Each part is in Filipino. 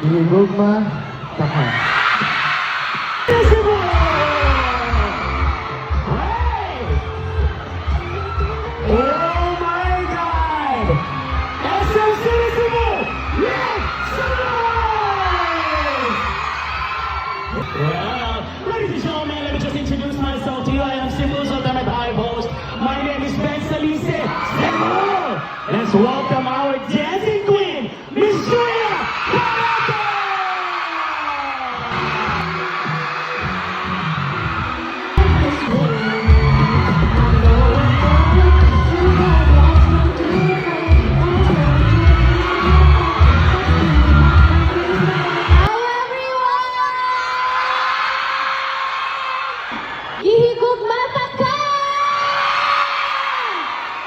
Gugma, Taka. Oh my God! SMCCB! Well, ladies and gentlemen, let me just introduce myself to you. I am Cebu's ultimate high host. My name is Ben Salise. Cebu! Let's welcome our dancing queen, Miss Julia Parato! Gihigugma ka!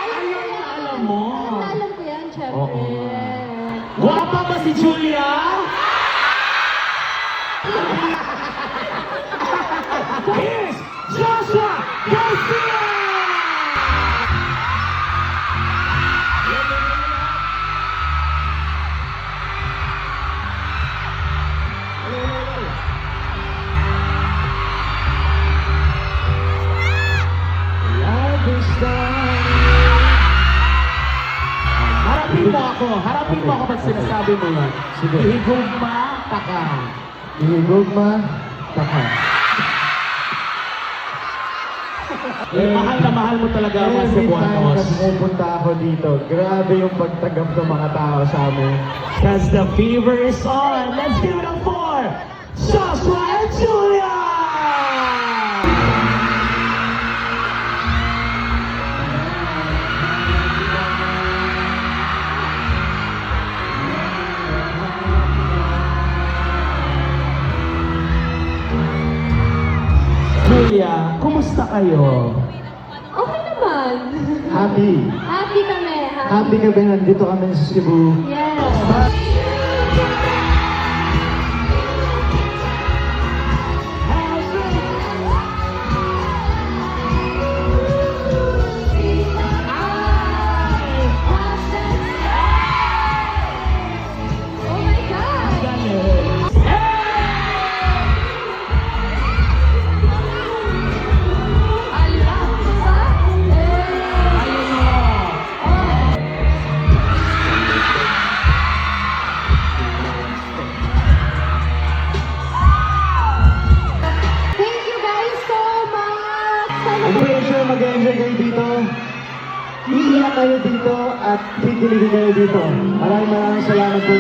Alam mo. Alam ko yan, syempre. Oo. Guwapa ba si Julia? Here's Joshua Garcia! Love is Harapin mo ako. Harapin mo ako pag sinasabi mo yan. Sige. Ihigugma ka. Gugma, Taka. Mahal na mahal mo talaga ang mga Every time na Cebuanos. pumupunta ako dito, grabe yung pagtagap ng mga tao sa amin. Cause the fever is on. Let's give it up for Joshua and Julia! Julia, kumusta kayo? Okay naman. Happy. Happy kami. Happy kami nandito kami sa Cebu. Yes. Oh my God! Thank you guys so much! Sana I'm pretty sure mag-enjoy kayo dito. Iiyak kayo dito at kikiligin kayo dito. Maraming salamat po.